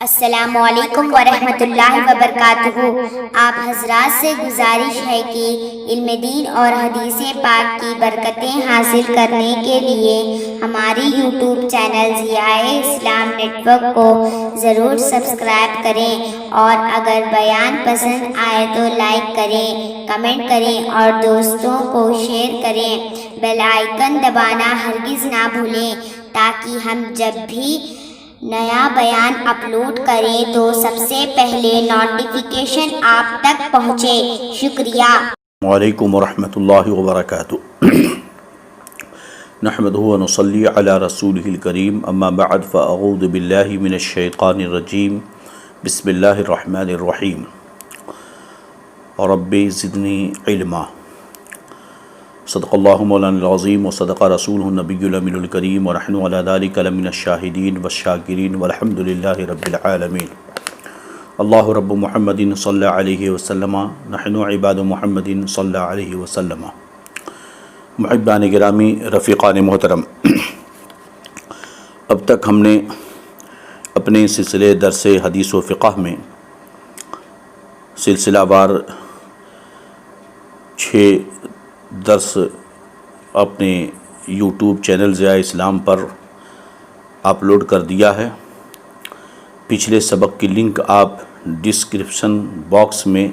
السلام علیکم ورحمۃ اللہ وبرکاتہ۔ آپ حضرات سے گزارش ہے کہ علم دین اور حدیث پاک کی برکتیں حاصل کرنے کے لیے ہماری یوٹیوب چینل ضیاء اسلام نیٹ ورک کو ضرور سبسکرائب کریں، اور اگر بیان پسند آئے تو لائک کریں، کمنٹ کریں اور دوستوں کو شیئر کریں۔ بیل آئیکن دبانا ہرگز نہ بھولیں تاکہ ہم جب بھی نیا بیان اپلوڈ کریں تو سب سے پہلے نوٹیفیکیشن آپ تک پہنچے۔ شکریہ۔ وعلیکم ورحمۃ اللہ وبرکاتہ۔ نحمدہ ونصلی علی رسولہ الکریم، اما بعد فاعوذ باللہ من الشیطان الرجیم، بسم اللہ الرحمن الرحیم۔ رب زدنی علما۔ صدق اللہ مولانا العظیم وصدق رسولہ النبی الامین الکریم، ونحن علی ذلک لمن الشاہدین والشاکرین والحمد للہ رب العالمین۔ اللہ رب محمد صلی علیہ وسلم، نحن عباد محمد صلی علیہ وسلم۔ محبان گرامی، رفیقان محترم، اب تک ہم نے اپنے سلسلے درس حدیث و فقہ میں سلسلہ وار 6 درس اپنے یوٹیوب چینل ضیاء اسلام پر اپلوڈ کر دیا ہے۔ پچھلے سبق کی لنک آپ ڈسکرپشن باکس میں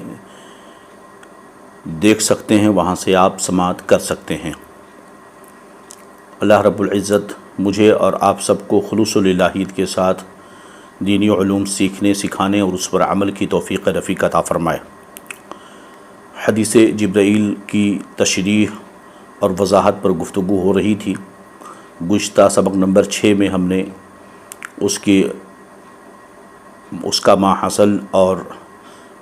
دیکھ سکتے ہیں، وہاں سے آپ سماعت کر سکتے ہیں۔ اللہ رب العزت مجھے اور آپ سب کو خلوص و للہیت کے ساتھ دینی علوم سیکھنے، سکھانے اور اس پر عمل کی توفیق رفیق عطا فرمائے۔ حدیث جبرائیل کی تشریح اور وضاحت پر گفتگو ہو رہی تھی۔ گزشتہ سبق نمبر 6 میں ہم نے اس کا ماحصل اور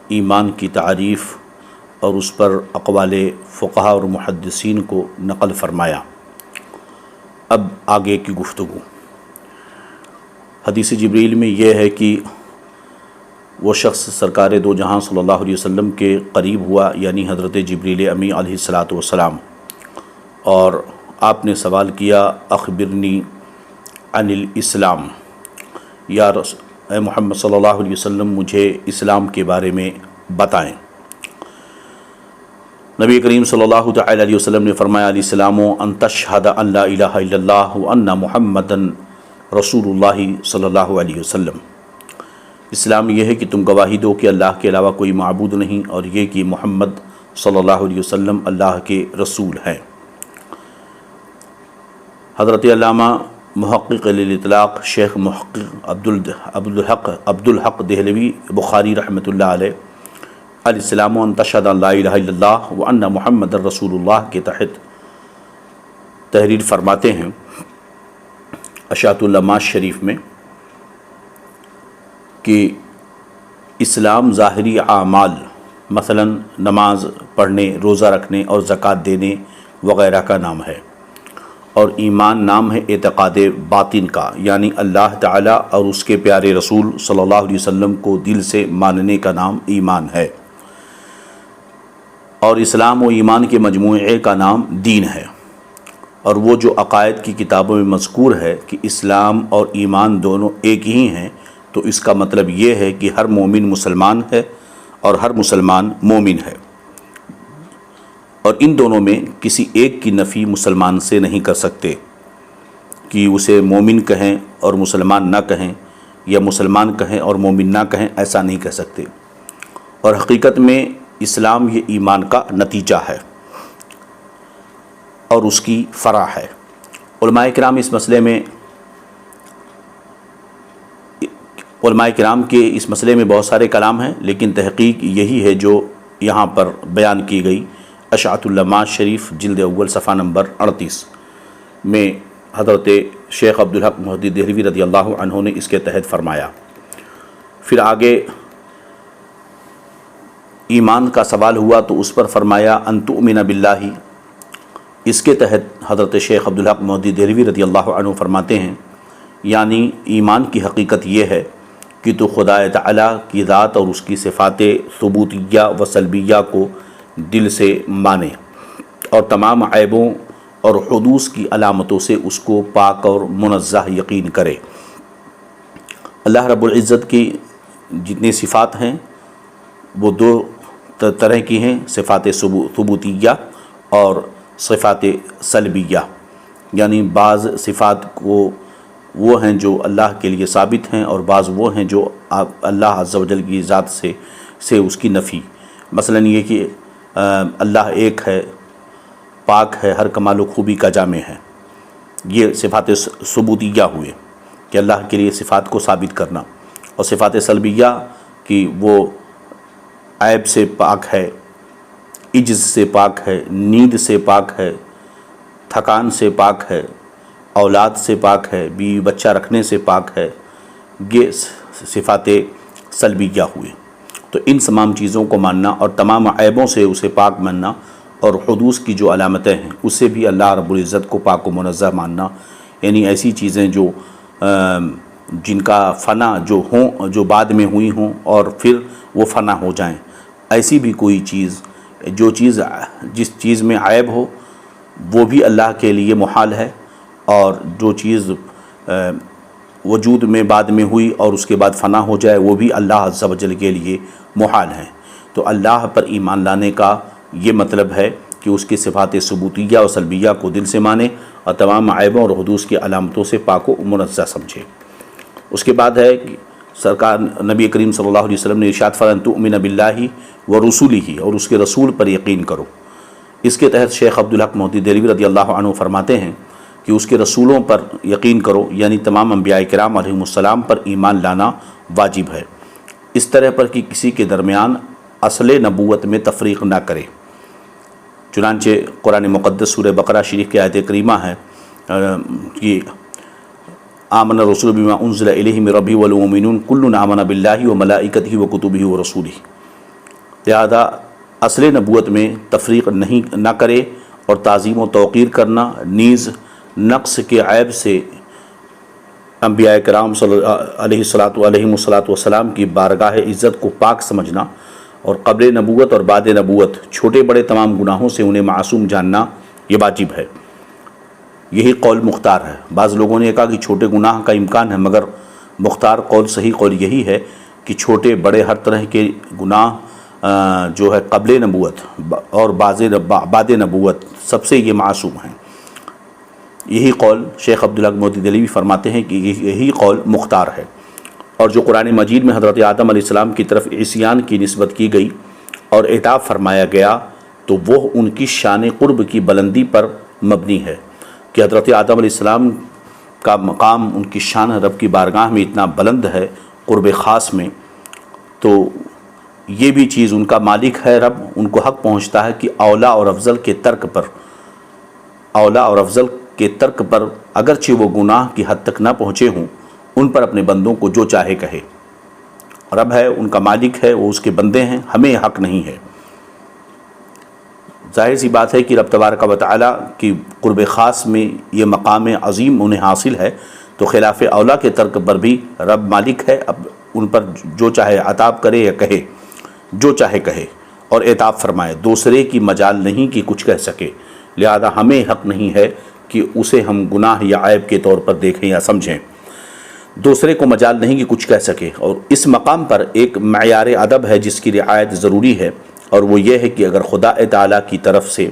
ایمان کی تعریف اور اس پر اقوال فقہا اور محدثین کو نقل فرمایا۔ اب آگے کی گفتگو حدیث جبرائیل میں یہ ہے کہ وہ شخص سرکار دو جہاں صلی اللہ علیہ وسلم کے قریب ہوا، یعنی حضرت جبریل امی علیہ السلام، اور آپ نے سوال کیا، اخبرنی عن الاسلام، یا اے محمد صلی اللہ علیہ وسلم مجھے اسلام کے بارے میں بتائیں۔ نبی کریم صلی اللہ تعالی علیہ وسلم نے فرمایا، الاسلام ان تشہد ان لا الہ الا اللہ وان محمدًا رسول اللہ صلی اللہ علیہ وسلم۔ اسلام یہ ہے کہ تم گواہی دو کہ اللہ کے علاوہ کوئی معبود نہیں، اور یہ کہ محمد صلی اللہ علیہ وسلم اللہ کے رسول ہیں۔ حضرت علامہ محقق للاطلاق شیخ محقق عبدالحق دہلوی بخاری رحمۃ اللہ علیہ الاسلام ان تشہد ان لا الہ الا اللہ وان محمد رسول اللہ کے تحت تحریر فرماتے ہیں اشاعت العلماء شریف میں کہ اسلام ظاہری اعمال، مثلا نماز پڑھنے، روزہ رکھنے اور زکوٰۃ دینے وغیرہ کا نام ہے، اور ایمان نام ہے اعتقاد باطن کا، یعنی اللہ تعالیٰ اور اس کے پیارے رسول صلی اللہ علیہ وسلم کو دل سے ماننے کا نام ایمان ہے، اور اسلام و ایمان کے مجموعے کا نام دین ہے۔ اور وہ جو عقائد کی کتابوں میں مذکور ہے کہ اسلام اور ایمان دونوں ایک ہی ہیں، تو اس کا مطلب یہ ہے کہ ہر مومن مسلمان ہے اور ہر مسلمان مومن ہے، اور ان دونوں میں کسی ایک کی نفی مسلمان سے نہیں کر سکتے کہ اسے مومن کہیں اور مسلمان نہ کہیں، یا مسلمان کہیں اور مومن نہ کہیں، ایسا نہیں کہہ سکتے۔ اور حقیقت میں اسلام یہ ایمان کا نتیجہ ہے اور اس کی فرع ہے۔ علماء کرام اس مسئلے میں اس مسئلے میں بہت سارے کلام ہیں، لیکن تحقیق یہی ہے جو یہاں پر بیان کی گئی۔ اشاعت العلماء شریف جلد اول صفحہ نمبر 38 میں حضرت شیخ عبدالحق محدث دہلوی رضی اللہ عنہ نے اس کے تحت فرمایا۔ پھر آگے ایمان کا سوال ہوا تو اس پر فرمایا ان تؤمن باللہ۔ اس کے تحت حضرت شیخ عبدالحق محدث دہلوی رضی اللہ عنہ فرماتے ہیں، یعنی ایمان کی حقیقت یہ ہے کہ تو خدا تعالیٰ کی ذات اور اس کی صفات ثبوتیہ و سلبیہ کو دل سے مانے، اور تمام عیبوں اور حدوث کی علامتوں سے اس کو پاک اور منزہ یقین کرے، اللہ رب العزت کی جتنی صفات ہیں وہ دو طرح کی ہیں، صفات ثبوتیہ اور صفات سلبیہ، یعنی بعض صفات وہ ہیں جو اللہ کے لیے ثابت ہیں اور بعض وہ ہیں جو اللہ عز و جل کی ذات سے اس کی نفی۔ مثلا یہ کہ اللہ ایک ہے، پاک ہے، ہر کمال و خوبی کا جامع ہے، یہ صفات ثبوتیہ ہوئے کہ اللہ کے لیے صفات کو ثابت کرنا۔ اور صفات سلبیہ کہ وہ عیب سے پاک ہے، عجز سے پاک ہے، نیند سے پاک ہے، تھکان سے پاک ہے، اولاد سے پاک ہے، بیوی بچہ رکھنے سے پاک ہے، یہ صفات سلبیہ ہوئے۔ تو ان تمام چیزوں کو ماننا اور تمام عیبوں سے اسے پاک ماننا اور حدوث کی جو علامتیں ہیں اس سے بھی اللہ رب العزت کو پاک و منزہ ماننا، یعنی ایسی چیزیں جو جن کا فنا جو بعد میں ہوئی ہوں اور پھر وہ فنا ہو جائیں، ایسی بھی کوئی چیز جس چیز میں عیب ہو وہ بھی اللہ کے لیے محال ہے، اور جو چیز وجود میں بعد میں ہوئی اور اس کے بعد فنا ہو جائے وہ بھی اللہ عز و جل کے لیے محال ہے۔ تو اللہ پر ایمان لانے کا یہ مطلب ہے کہ اس کی صفات ثبوتیہ اور سلبیہ کو دل سے مانے اور تمام عیبوں اور حدوث کی علامتوں سے پاک و منزہ سمجھے۔ اس کے بعد ہے کہ سرکار نبی کریم صلی اللہ علیہ وسلم نے ارشاد فرمایا ان تؤمن باللہ ورسولہ، اور اس کے رسول پر یقین کرو۔ اس کے تحت شیخ عبدالحق محدث دہلوی رضی اللہ عنہ فرماتے ہیں کہ اس کے رسولوں پر یقین کرو، یعنی تمام انبیاء کرام علیہم السلام پر ایمان لانا واجب ہے، اس طرح پر کہ کسی کے درمیان اصل نبوت میں تفریق نہ کرے۔ چنانچہ قرآن مقدس سورہ بقرہ شریف کی آیت کریمہ ہے کہ آمن الرسول بما انزل الیہ من ربہ والمؤمنون کل آمن باللہ وملائکتہ وکتبہ ورسولہ، لہذا اصل نبوت میں تفریق نہ کرے اور تعظیم و توقیر کرنا، نیز نقص کے عیب سے انبیاء کرام علیہم الصلاۃ کی بارگاہ عزت کو پاک سمجھنا اور قبل نبوت اور بعد نبوت چھوٹے بڑے تمام گناہوں سے انہیں معصوم جاننا یہ واجب ہے۔ یہی قول مختار ہے۔ بعض لوگوں نے کہا کہ چھوٹے گناہ کا امکان ہے، مگر مختار قول صحیح قول یہی ہے کہ چھوٹے بڑے ہر طرح کے گناہ جو ہے قبل نبوت اور بعد نبوت سب سے یہ معصوم ہیں۔ یہی قول شیخ عبدالحق محدث دہلوی فرماتے ہیں کہ یہی قول مختار ہے۔ اور جو قرآن مجید میں حضرت آدم علیہ السلام کی طرف عصیان کی نسبت کی گئی اور عتاب فرمایا گیا تو وہ ان کی شان قرب کی بلندی پر مبنی ہے کہ حضرت آدم علیہ السلام کا مقام، ان کی شان رب کی بارگاہ میں اتنا بلند ہے قرب خاص میں، تو یہ بھی چیز ان کا مالک ہے رب، ان کو حق پہنچتا ہے کہ اولا اور افضل کے ترک پر اگرچہ وہ گناہ کی حد تک نہ پہنچے ہوں، ان پر اپنے بندوں کو جو چاہے کہے۔ رب ہے، ان کا مالک ہے، وہ اس کے بندے ہیں، ہمیں حق نہیں ہے۔ ظاہر سی بات ہے کہ رب تبارک و تعالیٰ کی قرب خاص میں یہ مقام عظیم انہیں حاصل ہے، تو خلاف اولا کے ترک پر بھی رب مالک ہے، اب ان پر جو چاہے عتاب کرے یا کہے، جو چاہے کہے اور عتاب فرمائے، دوسرے کی مجال نہیں کہ کچھ کہہ سکے، لہذا ہمیں حق نہیں ہے کہ اسے ہم گناہ یا عیب کے طور پر دیکھیں یا سمجھیں، دوسرے کو مجال نہیں کہ کچھ کہہ سکے۔ اور اس مقام پر ایک معیار ادب ہے جس کی رعایت ضروری ہے، اور وہ یہ ہے کہ اگر خدا تعالیٰ کی طرف سے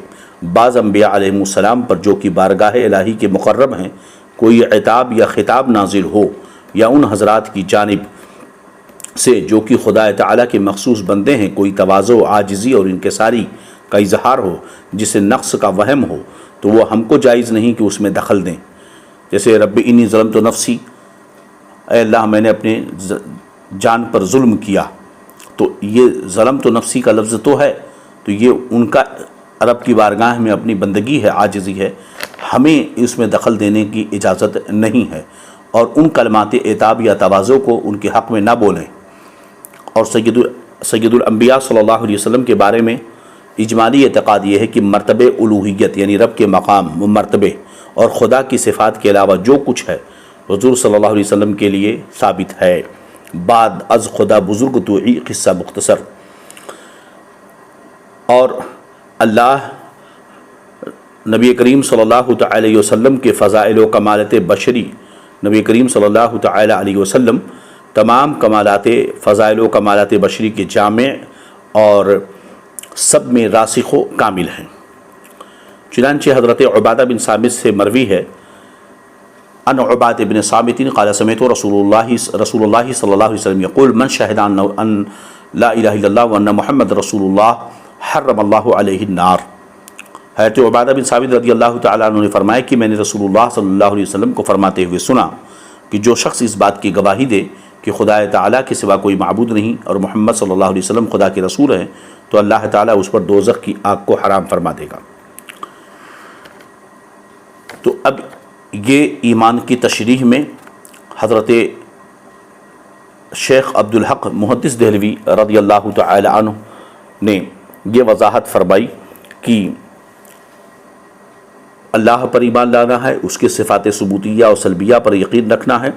بعض انبیاء علیہم السلام پر جو کہ بارگاہ الہی کے مقرب ہیں کوئی عتاب یا خطاب نازل ہو، یا ان حضرات کی جانب سے جو کہ خدا تعالیٰ کے مخصوص بندے ہیں کوئی تواضع، عاجزی اور انکساری کا اظہار ہو جسے نقص کا وہم ہو، تو وہ ہم کو جائز نہیں کہ اس میں دخل دیں۔ جیسے رب انی ظلمت نفسی، اے اللہ میں نے اپنے جان پر ظلم کیا، تو یہ ظلمت نفسی کا لفظ تو ہے، تو یہ ان کا رب کی بارگاہ میں اپنی بندگی ہے، عاجزی ہے، ہمیں اس میں دخل دینے کی اجازت نہیں ہے، اور ان کلمات عتاب یا تواضع کو ان کے حق میں نہ بولیں۔ اور سید الانبیاء صلی اللہ علیہ وسلم کے بارے میں اجمالی اعتقاد یہ ہے کہ مرتبہ الوہیت یعنی رب کے مقام مرتبے اور خدا کی صفات کے علاوہ جو کچھ ہے حضور صلی اللہ علیہ وسلم کے لیے ثابت ہے۔ بعد از خدا بزرگ تو ہی قصہ مختصر۔ اور اللہ نبی کریم صلی اللہ تعالی علیہ وسلم کے فضائل و کمالت بشری، نبی کریم صلی اللہ تعالی علیہ وسلم تمام کمالات فضائل و کمالات بشری کے جامع اور سب میں راسخ و کامل ہیں۔ چنانچہ حضرت عبادہ بن صامت سے مروی ہے ان عبادہ بن صامت قال سمعت رسول اللہ صلی اللہ علیہ وسلم یقول من شہد ان لا الہ الا اللہ وان محمد رسول اللہ حرم اللہ علیہ النار۔ حضرت عبادہ بن صامت رضی اللہ تعالیٰ عنہ نے فرمایا کہ میں نے رسول اللہ صلی اللہ علیہ وسلم کو فرماتے ہوئے سنا کہ جو شخص اس بات کی گواہی دے کہ خدا تعالیٰ کے سوا کوئی معبود نہیں اور محمد صلی اللہ علیہ وسلم خدا کے رسول ہیں تو اللہ تعالیٰ اس پر دوزخ کی آگ کو حرام فرما دے گا۔ تو اب یہ ایمان کی تشریح میں حضرت شیخ عبدالحق محدث دہلوی رضی اللہ تعالی عنہ نے یہ وضاحت فرمائی کہ اللہ پر ایمان لانا ہے، اس کے صفات ثبوتیہ اور سلبیہ پر یقین رکھنا ہے،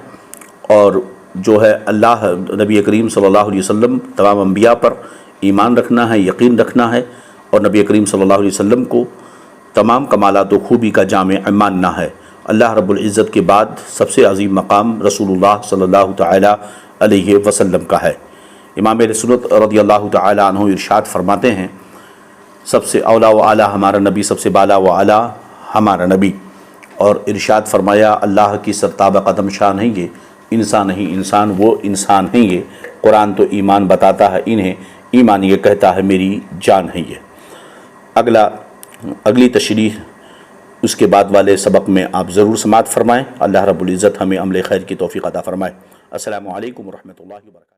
اور جو ہے اللہ نبی کریم صلی اللہ علیہ وسلم تمام انبیاء پر ایمان رکھنا ہے، یقین رکھنا ہے، اور نبی کریم صلی اللہ علیہ وسلم کو تمام کمالات و خوبی کا جامع ماننا ہے۔ اللہ رب العزت کے بعد سب سے عظیم مقام رسول اللہ صلی اللہ تعالی علیہ وسلم کا ہے۔ امام اہل سنت رضی اللہ تعالی عنہ ارشاد فرماتے ہیں سب سے اولا و اعلیٰ ہمارا نبی، سب سے بالا و اعلیٰ ہمارا نبی، اور ارشاد فرمایا اللہ کی سرتابہ قدم شان ہیں یہ، انسان نہیں انسان وہ انسان ہیں یہ، قرآن تو ایمان بتاتا ہے انہیں، ایمان یہ کہتا ہے میری جان ہے یہ۔ اگلی تشریح اس کے بعد والے سبق میں آپ ضرور سماعت فرمائیں۔ اللہ رب العزت ہمیں عمل خیر کی توفیق عطا فرمائے۔ السلام علیکم ورحمۃ اللہ وبرکاتہ۔